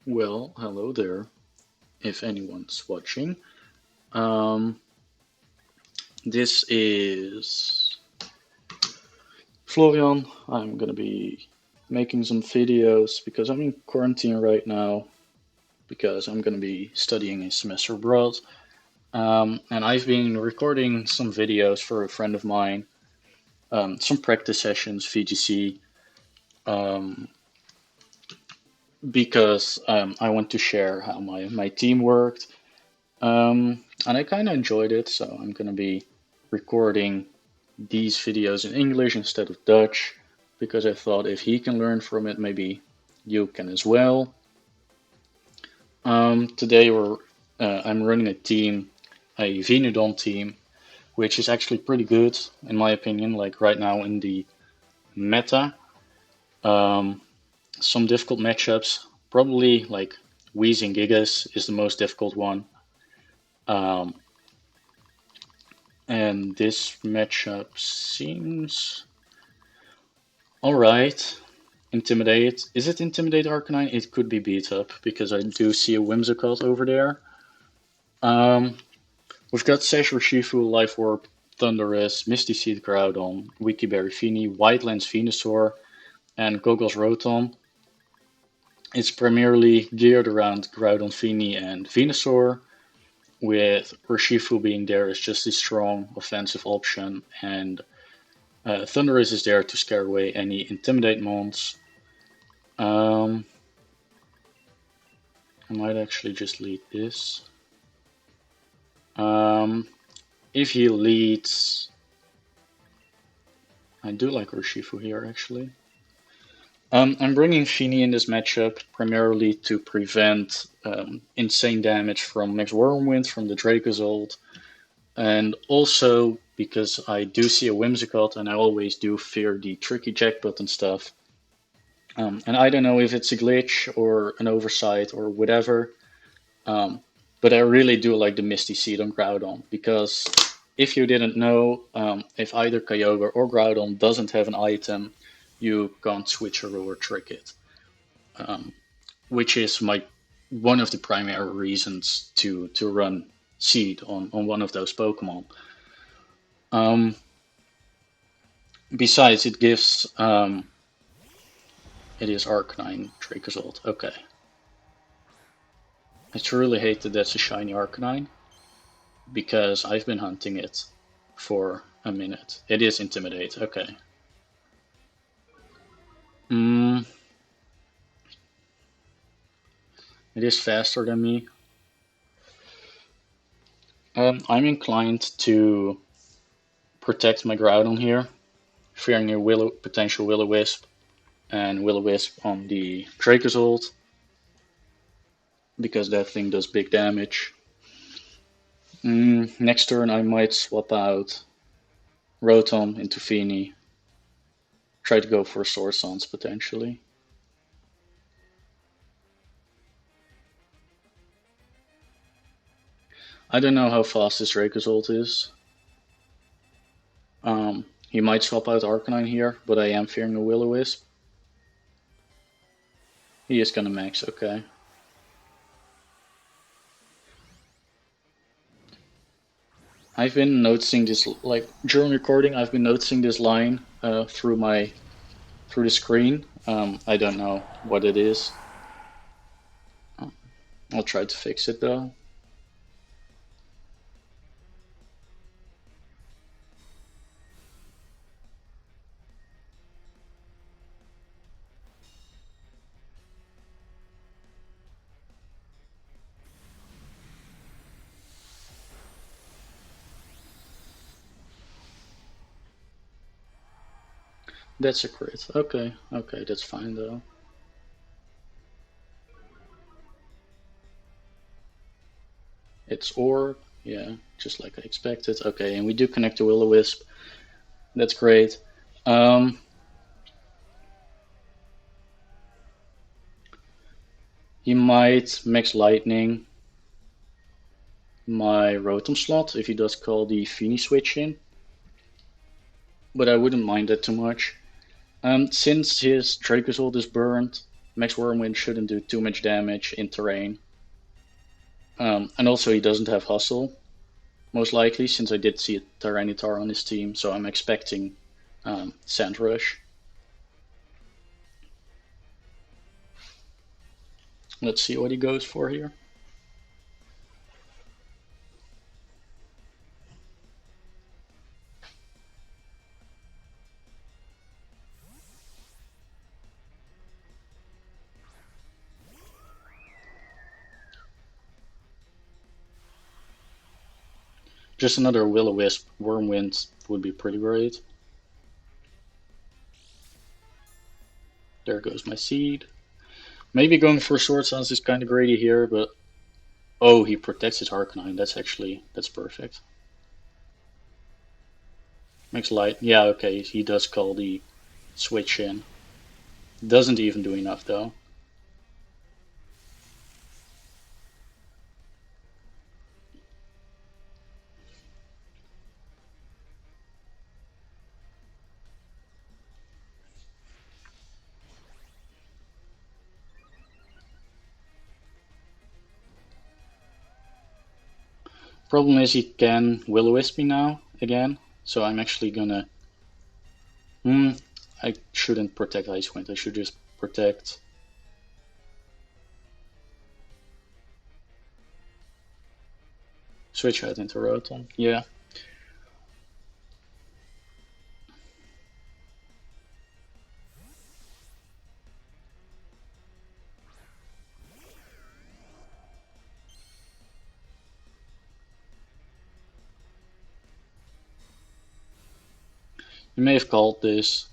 Well, hello there, if anyone's watching. Um, this is Florian. I'm gonna be making some videos because I'm in quarantine right now because I'm gonna be studying a semester abroad. And I've been recording some videos for a friend of mine, some practice sessions, VGC, um, because I want to share how my team worked. And I kind of enjoyed it, so I'm gonna be recording these videos in English instead of Dutch because I thought if he can learn from it, maybe you can as well. Today I'm running a team, a VenuDon team, which is actually pretty good in my opinion. Like right now in the meta, um, some difficult matchups. Probably like Weezing Gigas is the most difficult one. Um, and this matchup seems alright. Intimidate. Is it Intimidate Arcanine? It could be beat up because I do see a Whimsicott over there. Um, we've got Sash Urshifu, Life Orb, Thundurus, Misty Seed Groudon, Wikiberry Fini, Wildlands Venusaur, and Goggles Rotom. It's primarily geared around Groudon Fini and Venusaur, with Urshifu being there as just a strong offensive option, and Thundurus is there to scare away any Intimidate mons. Um, I might actually just lead this. If he leads, I do like Urshifu here actually. I'm bringing Fini in this matchup primarily to prevent insane damage from Max Wormwind from the Dracozold, and also because I do see a Whimsicott and I always do fear the tricky jackpot and stuff. And I don't know if it's a glitch or an oversight or whatever, um, but I really do like the Misty Seed on Groudon because if you didn't know, if either Kyogre or Groudon doesn't have an item, you can't switch or trick it, um, which is my one of the primary reasons to run Seed on one of those Pokemon. Um, Besides, it gives it is Arcanine Dracozolt. Okay, I truly hate that that's a shiny Arcanine because I've been hunting it for a minute. It is Intimidate. Okay. Mm, it is faster than me. I'm inclined to protect my Groudon here, fearing a potential Will-O-Wisp and Will-O-Wisp on the Dracozolt because that thing does big damage. Next turn I might swap out Rotom into Fini, try to go for a Sword Dance potentially. I don't know how fast this Dracozolt is. He might swap out Arcanine here, but I am fearing a Will-O-Wisp. He is gonna max, okay. I've been noticing this, like during recording, I've been noticing this line through the screen. I don't know what it is. I'll try to fix it though. That's a crit. Okay, okay, that's fine though. It's Orb, yeah, just like I expected. Okay, and we do connect to Will-O-Wisp. That's great. Um, he might max Lightning my Rotom slot if he does call the Fini switch in, but I wouldn't mind that too much. Since his Dracozolt is burned, Max Whirlwind shouldn't do too much damage in terrain. And also he doesn't have Hustle, most likely, since I did see a Tyranitar on his team, so I'm expecting Sand Rush. Let's see what he goes for here. Just another Will-O-Wisp Wormwind would be pretty great. There goes my seed. Maybe going for Sword Dance is kind of greedy here, but oh, he protects his Arcanine. That's perfect. Makes light. Yeah, okay, he does call the switch in. Doesn't even do enough though. Problem is he can Will-O-Wisp me now again, so I'm actually gonna. I shouldn't protect Icewind. I should just protect. Switch out into Rotom. Yeah. You may have called this,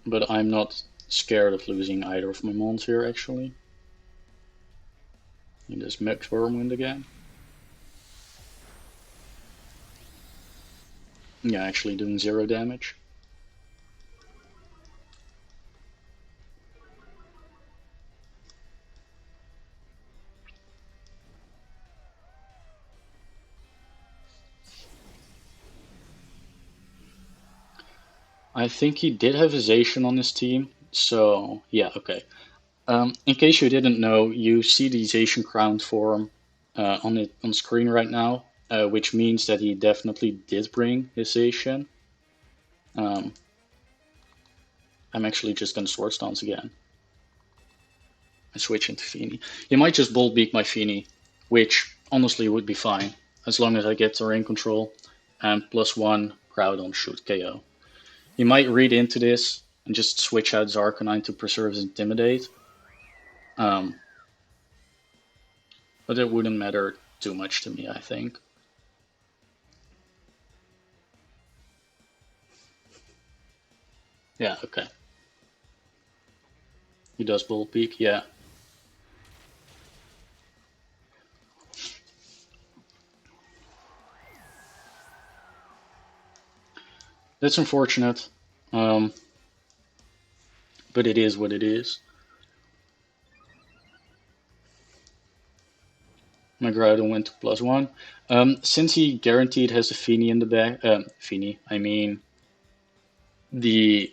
but I'm not scared of losing either of my mons here actually. You just Max Whirlwind again. Yeah, actually doing 0 damage. I think he did have a Zacian on his team, so yeah, okay. In case you didn't know, you see the Zacian crown form on screen right now, which means that he definitely did bring his Zacian. I'm actually just gonna Sword Stance again. I switch into Feeny. He might just Bolt Beak my Feeny, which honestly would be fine, as long as I get terrain control, and +1 Groudon should KO. He might read into this and just switch out Arcanine to preserve his Intimidate. But it wouldn't matter too much to me, I think. Yeah, okay. He does Bolt Peak, yeah. That's unfortunate. But it is what it is. My Groudon went to +1. Since he guaranteed has a Feeny in the back, Feeny, I mean the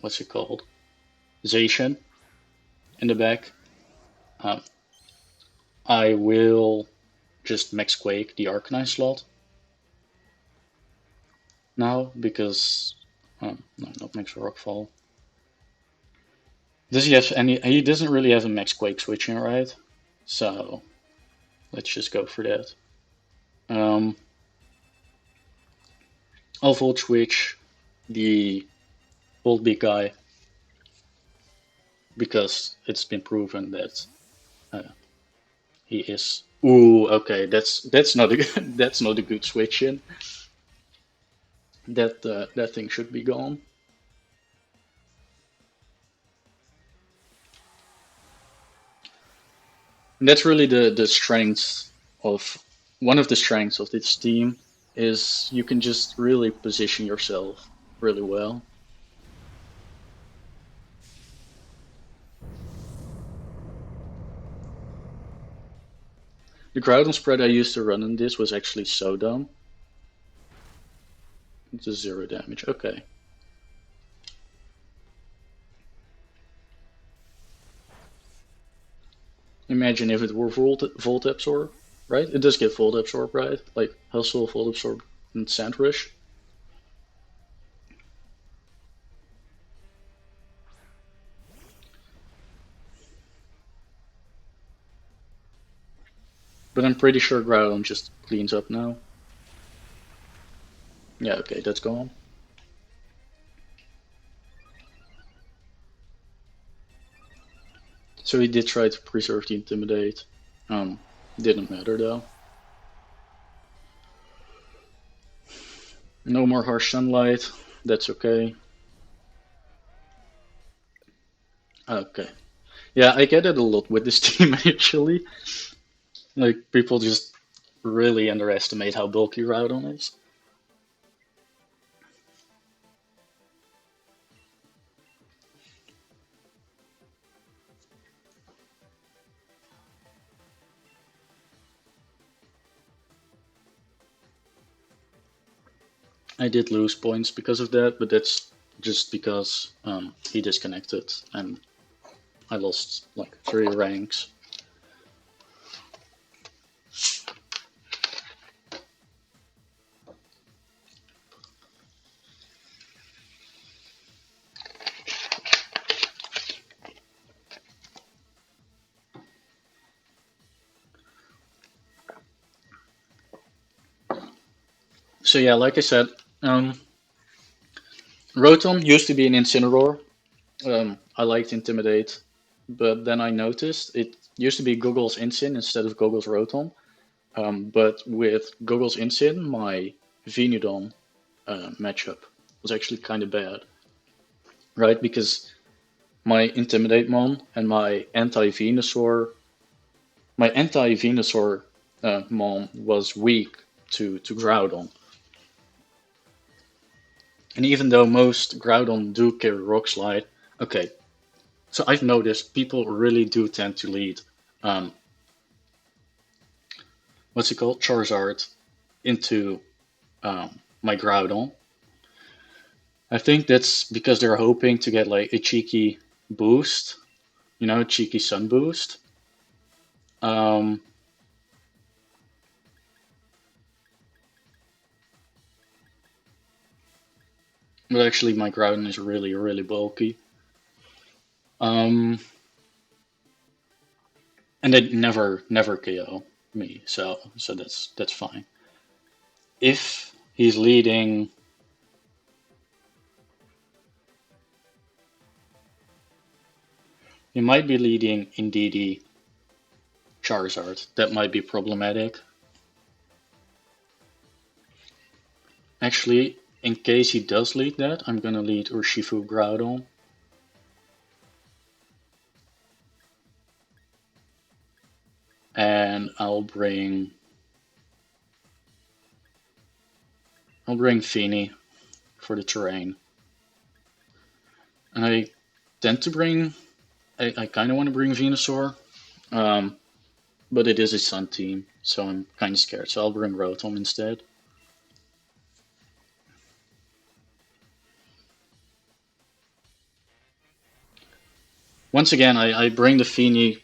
what's it called? Zacian in the back. I will just Max Quake the Arcanine slot now because no, not Max Rockfall. Does he have any? He doesn't really have a Max Quake switching, right? So let's just go for that. I'll Volt Switch the Bolt Beak guy because it's been proven that he is. Ooh, okay, that's not a that's not a good switch in. That thing should be gone. And that's really the strength of one of the strengths of this team is you can just really position yourself really well. The Groudon spread I used to run in this was actually so dumb. It's a 0 damage. Okay. Imagine if it were Volt Absorb, right? It does get Volt Absorb, right? Like Hustle, Volt Absorb, and Sandrush. But I'm pretty sure Groudon just cleans up now. Yeah, okay, that's gone. So he did try to preserve the Intimidate. Didn't matter though. No more harsh sunlight. That's okay. Okay. Yeah, I get it a lot with this team actually. Like people just really underestimate how bulky Groudon is. I did lose points because of that, but that's just because he disconnected and I lost like 3 ranks. So yeah, like I said, Rotom used to be an Incineroar. I liked Intimidate, but then I noticed it used to be Google's Incin instead of Google's Rotom. But with Google's Incin, my VenuDon matchup was actually kind of bad, right? Because my Intimidate Mon and my anti-Venusaur Mon was weak to Groudon. And even though most Groudon do carry Rock Slide, okay, so I've noticed people really do tend to lead, um, what's it called, Charizard into my Groudon. I think that's because they're hoping to get like a cheeky boost, a cheeky sun boost. Um, but actually, my Groudon is really, really bulky. Um, and it never KO me, so that's fine. If he's leading, he might be leading Indeedee Charizard. That might be problematic. Actually, in case he does lead that, I'm gonna lead Urshifu Groudon. And I'll bring Feeny for the terrain. And I tend to bring I kinda wanna bring Venusaur. Um, but it is a Sun team, so I'm kinda scared. So I'll bring Rotom instead. Once again, I bring the Feeny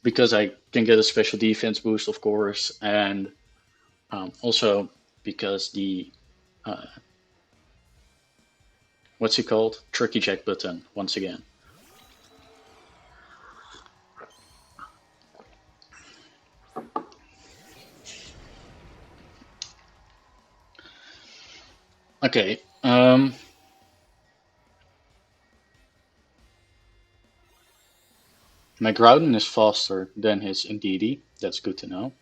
because I can get a special defense boost, of course, and also because the uh, what's it called? Tricky Jack button, once again. Okay. My Groudon is faster than his Indeedee. That's good to know.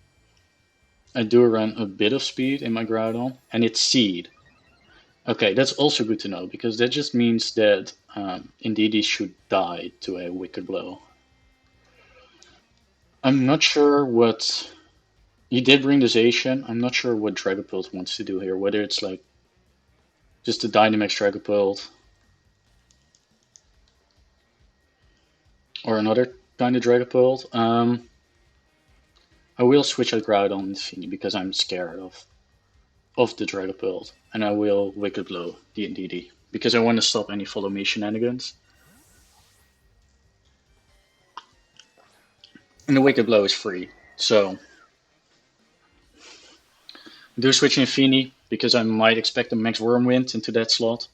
I do run a bit of speed in my Groudon, and it's Seed. Okay, that's also good to know, because that just means that Indeedee should die to a Wicked Blow. I'm not sure what... He did bring this Asian. I'm not sure what Dragapult wants to do here, whether it's like just a Dynamax Dragapult or another kind of Dragapult. I will switch out Groudon and Feeny because I'm scared of the Dragapult, and I will Wicked Blow the Indeedee because I want to stop any follow me shenanigans. And the Wicked Blow is free. So I do switch in Feeny because I might expect a Max Wormwind into that slot.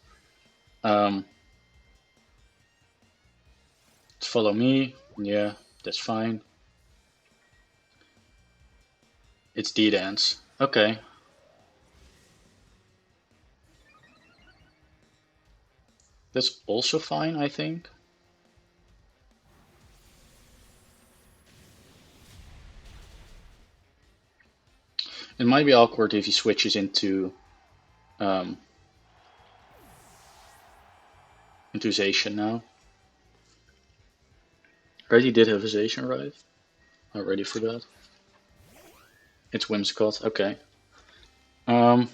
Follow me. Yeah, that's fine. It's D-Dance. Okay. That's also fine, I think. It might be awkward if he switches into Zation now. Already did have Zation, right? I already forgot. It's Whimsicott. Okay. Um,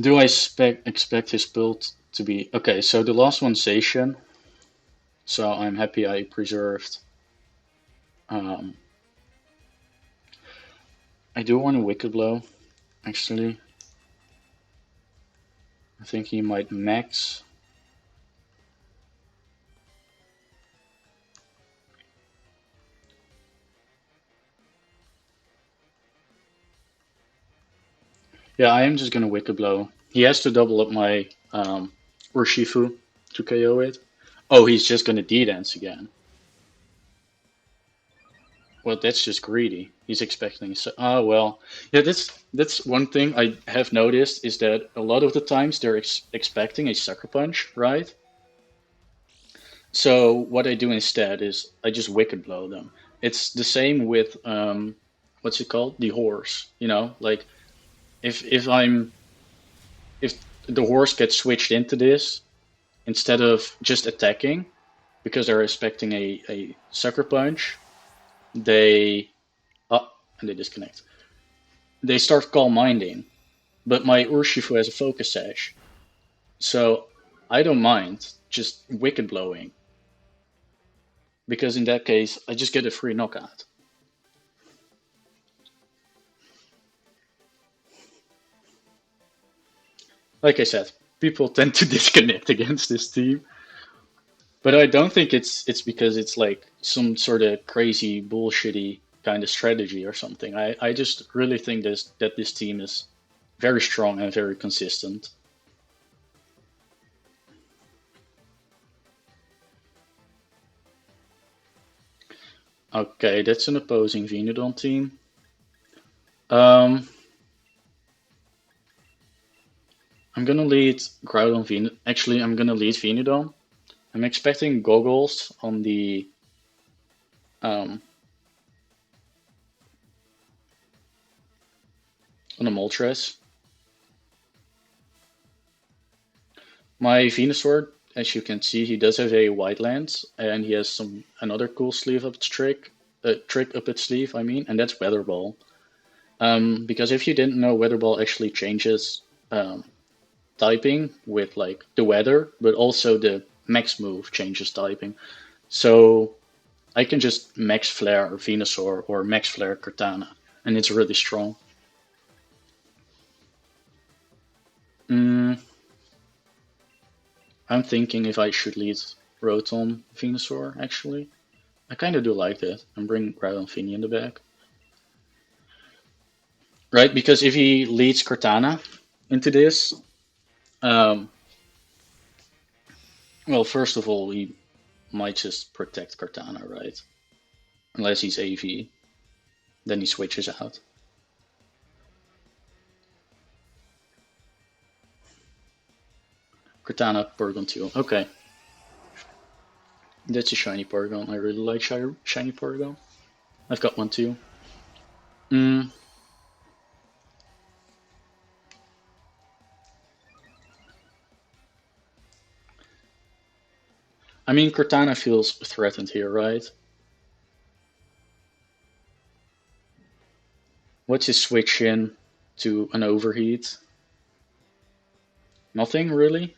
do I expect his build to be okay? So the last one's Zation. So I'm happy I preserved. Um, I do want a Wicked Blow, actually. I think he might max. Yeah, I am just gonna Wicked Blow. He has to double up my Urshifu to KO it. Oh, he's just gonna D-Dance again. Well, that's just greedy. He's expecting. So, well, yeah. That's one thing I have noticed is that a lot of the times they're expecting a Sucker Punch, right? So what I do instead is I just Wicked Blow them. It's the same with what's it called? The horse. You know, like if the horse gets switched into this instead of just attacking because they're expecting a Sucker Punch, they and they disconnect. They start Calm Minding, but my Urshifu has a Focus Sash, so I don't mind just Wicked Blowing because in that case I just get a free knockout. Like I said, people tend to disconnect against this team, but I don't think it's because it's like some sort of crazy bullshitty kind of strategy or something. I just really think that this team is very strong and very consistent. Okay, that's an opposing VenuDon team. Um, I'm gonna lead Groudon Venu. Actually, I'm gonna lead VenuDon. I'm expecting goggles um, on the Moltres. My Venusaur, as you can see, he does have a White Lance, and he has another cool sleeve up its trick up its sleeve. I mean, and that's Weather Ball. Because if you didn't know, Weather Ball actually changes typing with like the weather, but also the max move changes typing. So I can just max flare Venusaur or max flare Cortana, and it's really strong. Mm, I'm thinking if I should lead Rotom Venusaur, actually. I kind of do like that, and bring Groudon Fini in the back. Right, because if he leads Cortana into this, um, well, first of all, he might just protect Cortana, right? Unless he's AV, then he switches out. Cortana, Porygon 2. Okay. That's a shiny Porygon. I really like shiny Porygon. I've got one too. Mm, I mean, Cortana feels threatened here, right? What's his switch in to an overheat? Nothing, really?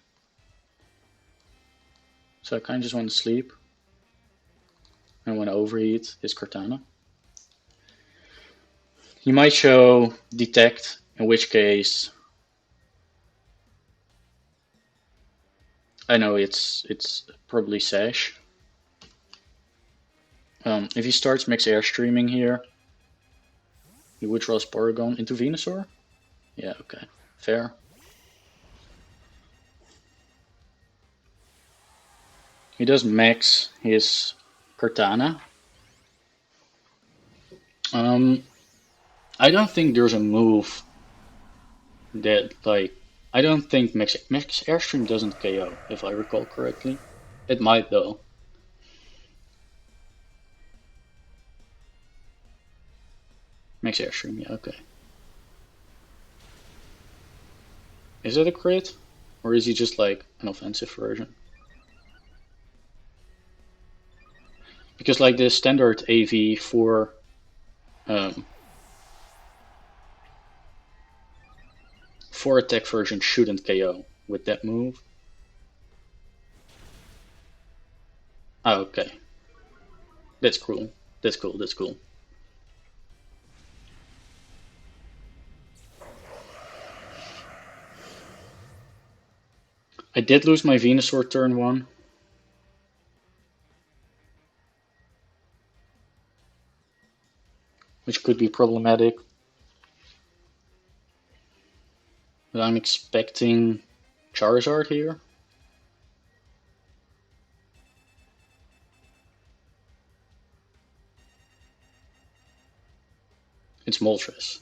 So I kind of just want to sleep. I want to overheat his Cortana. He might show Detect, in which case I know it's probably Sash. If he starts max airstreaming here, he would draw Porygon into Venusaur? Yeah, okay. Fair. He does max his Kartana. I don't think there's a move that, like, I don't think max airstream doesn't KO, if I recall correctly. It might though. Max airstream, yeah, okay. Is it a crit? Or is he just like an offensive version? Because like the standard AV for um, attack version shouldn't KO with that move. Oh, okay. That's cool. That's cool. That's cool. I did lose my Venusaur turn 1. Which could be problematic. But I'm expecting Charizard here. It's Moltres.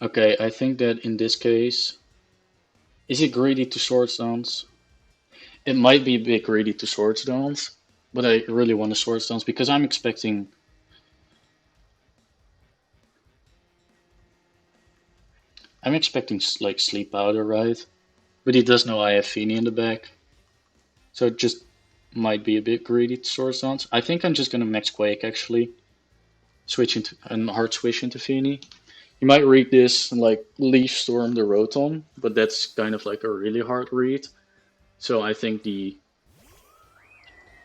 Okay, I think that in this case, is it greedy to Swords Dance? It might be a bit greedy to Swords Dance, but I really want to Swords Dance because I'm expecting like Sleep Powder, right? But he does know I have Feeny in the back, so it just might be a bit greedy to Swords Dance. I think I'm just gonna Max Quake actually, switch into and hard switch into Feeny. You might read this and like Leaf Storm the Rotom, but that's kind of like a really hard read. So I think the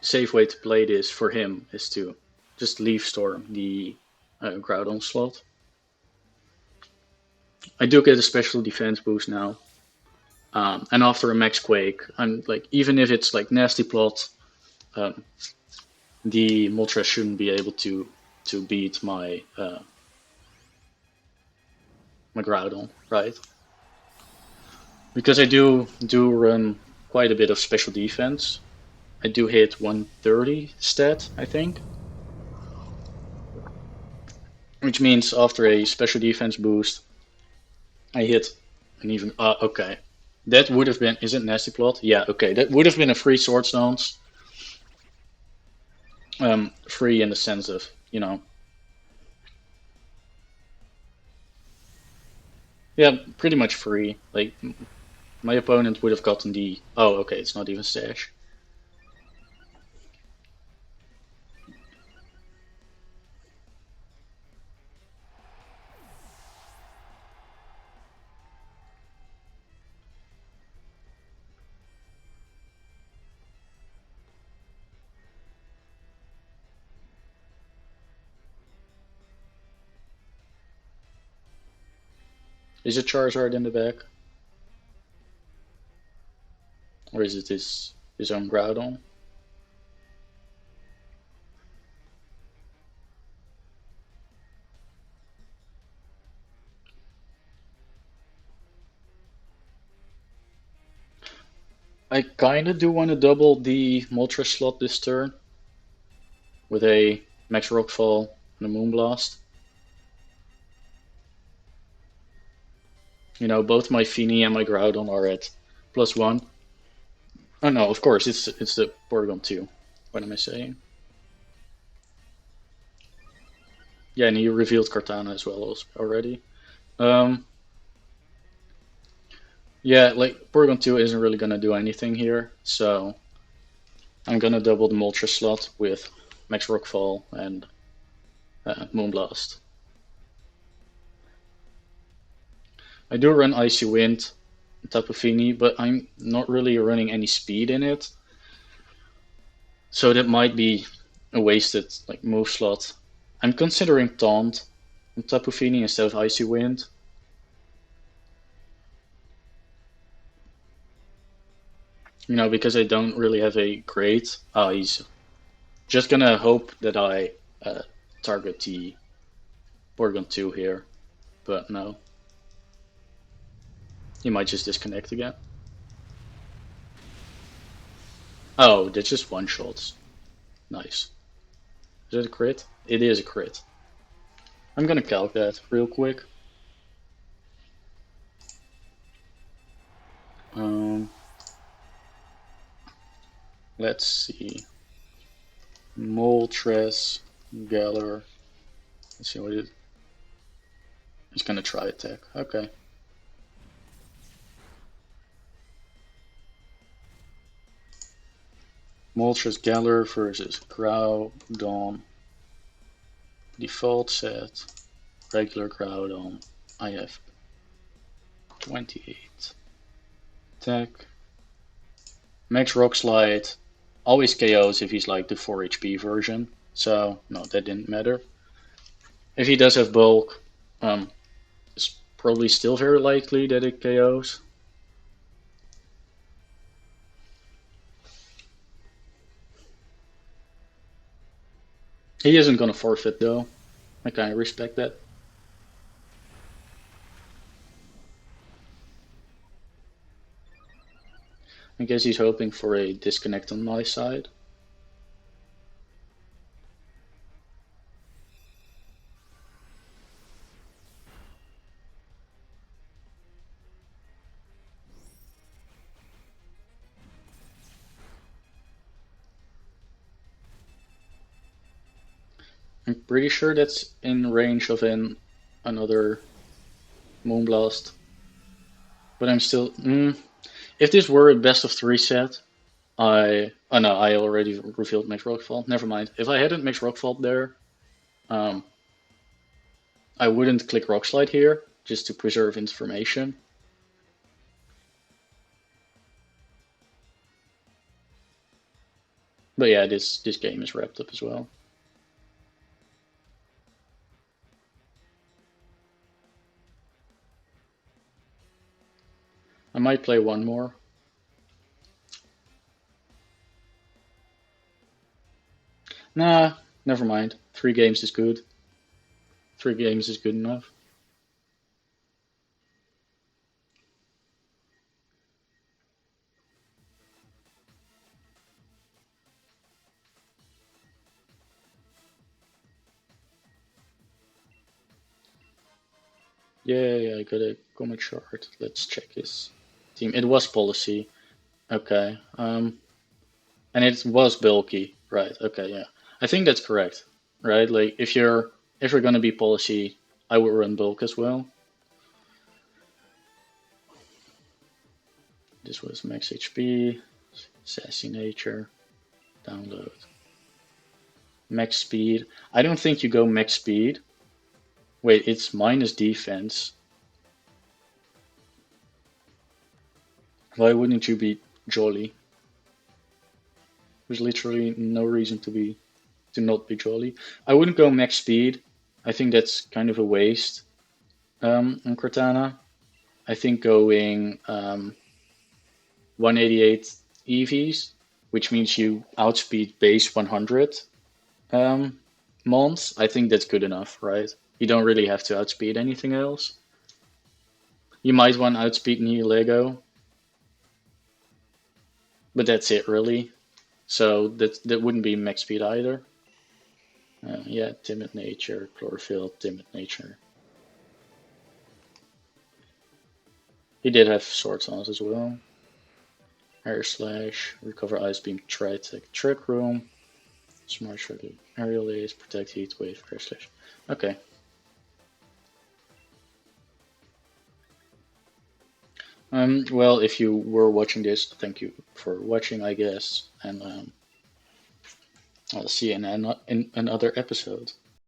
safe way to play this for him is to just Leaf Storm the Groudon slot. I do get a special defense boost now. And after a Max Quake, I'm like, even if it's like Nasty Plot, the Moltres shouldn't be able to beat my my Groudon, right? Because I do run quite a bit of special defense. I do hit 130 stat, I think. Which means after a special defense boost, I hit an even. Okay. That would have been. Is it Nasty Plot? Yeah, okay. That would have been a free Swords Dance. Free in the sense of, you know. Yeah, pretty much free. Like, my opponent would have gotten the. Oh, okay, it's not even Stash. Is it Charizard in the back? Or is it his own Groudon? I kinda do want to double the Moltres slot this turn with a Max Rockfall and a Moonblast. You know, both my Feeny and my Groudon are at +1. Oh no, of course, it's the Porygon 2. What am I saying? Yeah, and you revealed Kartana as well already. Yeah, like Porygon 2 isn't really gonna do anything here, so I'm gonna double the Moltres slot with Max Rockfall and Moonblast. I do run Icy Wind on top of Feeny, but I'm not really running any speed in it. So that might be a wasted like move slot. I'm considering Taunt on Tapu Fini instead of Icy Wind. Because I don't really have a great. Oh, he's just gonna hope that I target the Porygon 2 here, but no. He might just disconnect again. Oh, that's just one shots. Nice. Is it a crit? It is a crit. I'm gonna calc that real quick. Um, let's see. Moltres, Galar. Let's see what it is. He's gonna try attack. Okay. Moltres Galar versus Groudon. Default set. Regular Groudon. I have 28. Attack. Max Rock Slide. Always KOs if he's like the 4 HP version. So, no, that didn't matter. If he does have bulk, it's probably still very likely that it KOs. He isn't gonna forfeit though. I kinda respect that. I guess he's hoping for a disconnect on my side. I'm pretty sure that's in range of another Moonblast. But I'm still. If this were a best of 3 set, Oh no, I already revealed Max Rockfall. Never mind. If I hadn't Max Rockfall there, I wouldn't click Rock Slide here, just to preserve information. But yeah, this game is wrapped up as well. I might play one more. Nah, never mind. 3 games is good. 3 games is good enough. Yeah, I got a comic chart. Let's check his team. It was policy. Okay. And it was bulky. Right. Okay. Yeah. I think that's correct. Right. Like if you're gonna be policy, I would run bulk as well. This was max HP, sassy nature, download, max speed. I don't think you go max speed. Wait, it's minus defense. Why wouldn't you be jolly? There's literally no reason to not be jolly. I wouldn't go max speed. I think that's kind of a waste on Cortana. I think going 188 EVs, which means you outspeed base 100 Mons. I think that's good enough, right? You don't really have to outspeed anything else. You might want to outspeed Neo Lego, but that's it really. So that wouldn't be max speed either. Yeah, timid nature, chlorophyll, timid nature. He did have swords on us as well. Air slash, recover ice beam, tri-tech, trick room, smart shredder, aerial ace, protect heat wave, air slash. Okay. Well, if you were watching this, thank you for watching, I guess, and I'll see you in another episode.